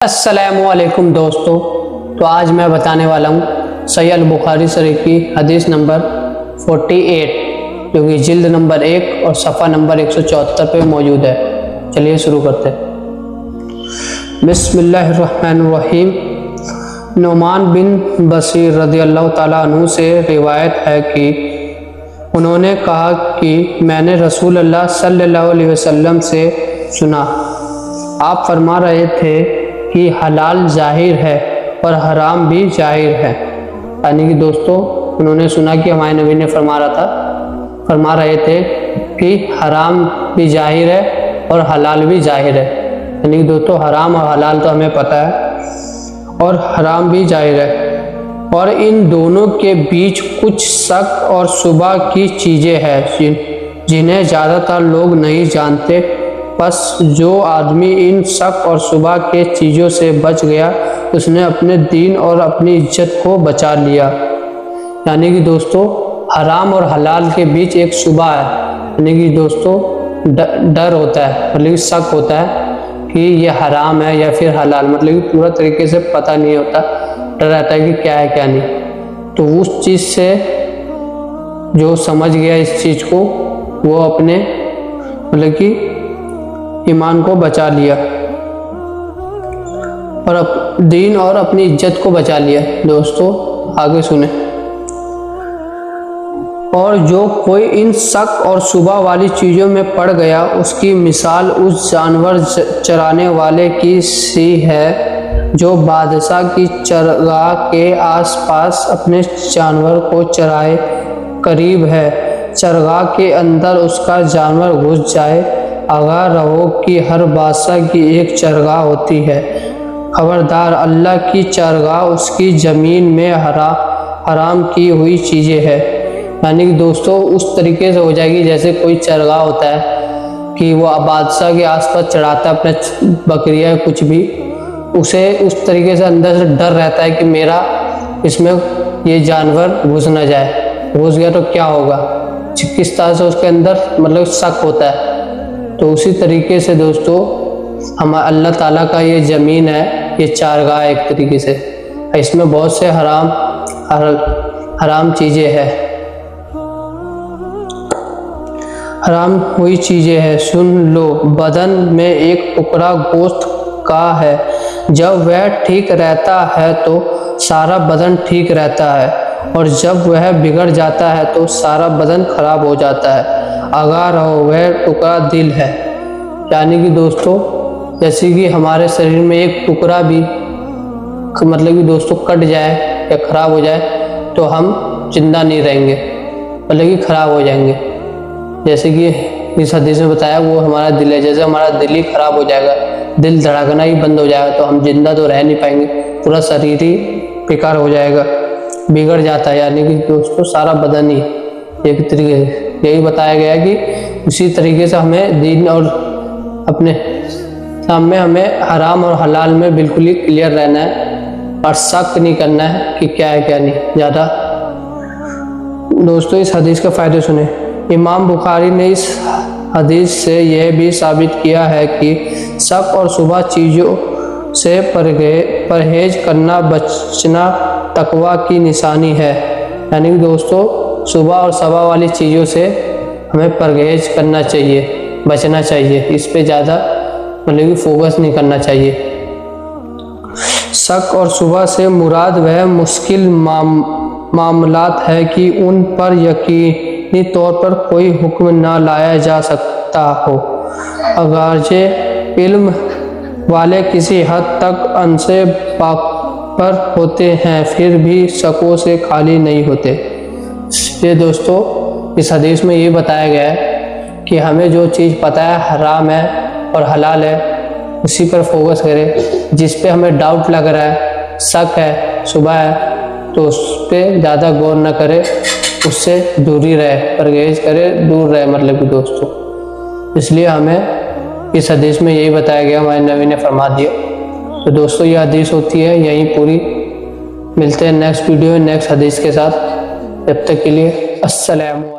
अस्सलामुअलैकुम दोस्तों, तो आज मैं बताने वाला हूँ सही अल बुखारी शरीफ की हदीस नंबर 48 जो कि जिल्द नंबर 1 और सफ़ा नंबर 174 पे मौजूद है। चलिए शुरू करते हैं। बिस्मिल्लाहिर्रहमानिर्रहीम। नुमान बिन बशीर रज़ियल्लाहु ताला अन्हु से रिवायत है कि उन्होंने कहा कि मैंने रसूल अल्लाह सल्लल्लाहु अलैहि वसल्लम से सुना, आप फरमा रहे थे कि हलाल जाहिर है और हराम भी जाहिर है। यानी कि दोस्तों उन्होंने सुना कि हमारे नबी ने फरमा रहे थे कि हराम भी जाहिर है और हलाल भी जाहिर है। यानी कि दोस्तों हराम और हलाल तो हमें पता है और हराम भी जाहिर है, और इन दोनों के बीच कुछ शक और शुबा की चीज़ें हैं जिन्हें ज़्यादातर लोग नहीं जानते। बस जो आदमी इन शक और शुबा के चीज़ों से बच गया उसने अपने दीन और अपनी इज्जत को बचा लिया। यानी कि दोस्तों हराम और हलाल के बीच एक शुबा है, यानी कि दोस्तों डर होता है, मतलब कि शक होता है कि ये हराम है या फिर हलाल, मतलब कि पूरा तरीके से पता नहीं होता, डर रहता है कि क्या है क्या नहीं। तो उस चीज़ से जो समझ गया इस चीज़ को वो अपने मतलब कि ईमान को बचा लिया और दीन और अपनी इज्जत को बचा लिया। दोस्तों आगे सुने। और जो कोई इन शक और शुबा वाली चीज़ों में पड़ गया उसकी मिसाल उस जानवर चराने वाले की सी है जो बादशाह की चरगाह के आसपास अपने जानवर को चराए करीब है। चरगाह के अंदर उसका जानवर घुस जाए, आगाह रहो कि हर बादशाह की एक चरगाह होती है। खबरदार, अल्लाह की चरगाह उसकी ज़मीन में हराम की हुई चीज़ें हैं। यानी कि दोस्तों उस तरीके से हो जाएगी जैसे कोई चरगाह होता है कि वो बादशाह के आसपास चढ़ाता है अपने बकरियाँ कुछ भी, उसे उस तरीके से अंदर से डर रहता है कि मेरा इसमें ये जानवर घुस ना जाए, घुस गया तो क्या होगा, किस तरह से उसके अंदर मतलब शक होता है। तो उसी तरीके से दोस्तों हम अल्लाह ताला का ये ज़मीन है, ये चारगाह एक तरीके से, इसमें बहुत से हराम चीज़ें हैं, हराम हुई चीज़ें हैं। सुन लो, बदन में एक टुकड़ा गोश्त का है, जब वह ठीक रहता है तो सारा बदन ठीक रहता है, और जब वह बिगड़ जाता है तो सारा बदन खराब हो जाता है। आगाह रहो, वह टुकड़ा दिल है। यानी कि दोस्तों जैसे कि हमारे शरीर में एक टुकड़ा भी मतलब कि दोस्तों कट जाए या खराब हो जाए तो हम जिंदा नहीं रहेंगे, मतलब कि खराब हो जाएंगे। जैसे कि इस हदीस में बताया वो हमारा दिल है, जैसे हमारा दिल ही खराब हो जाएगा, दिल धड़कना ही बंद हो जाएगा तो हम जिंदा तो रह नहीं पाएंगे, पूरा शरीर ही बेकार हो जाएगा, बिगड़ जाता है। यानी कि दोस्तों सारा बदन ही एक तरीके से यही बताया गया कि उसी तरीके से हमें दीन और अपने सामने हमें हराम और हलाल में बिल्कुल ही क्लियर रहना है और शक नहीं करना है कि क्या है क्या नहीं ज़्यादा। दोस्तों इस हदीस का फ़ायदे सुने। इमाम बुखारी ने इस हदीस से यह भी साबित किया है कि शक और शुबा चीज़ों से परहेज करना, बचना तकवा की निशानी है। यानी कि दोस्तों शुबा और शबा वाली चीज़ों से हमें परहेज करना चाहिए, बचना चाहिए, इस पे ज़्यादा मतलब कि फोकस नहीं करना चाहिए। शक और शुबा से मुराद वह मुश्किल मामलात है कि उन पर यकीनी तौर पर कोई हुक्म ना लाया जा सकता हो, अगरचे इल्म वाले किसी हद तक उनसे बाखबर होते हैं फिर भी शकों से खाली नहीं होते। ये दोस्तों इस हदीस में ये बताया गया है कि हमें जो चीज़ पता है हराम है और हलाल है उसी पर फोकस करें, जिस पे हमें डाउट लग रहा है, शक है, शुबा है, तो उस पर ज़्यादा गौर न करें, उससे दूरी रहे, परहेज करे, दूर रहे, मतलब कि दोस्तों इसलिए हमें इस हदीस में यही बताया गया, हमारे नबी ने फरमा दिया। तो दोस्तों ये हदीस होती है यहीं पूरी। मिलते हैं नेक्स्ट वीडियो में नेक्स्ट हदीस के साथ, जब तक के लिए अस्सलाम।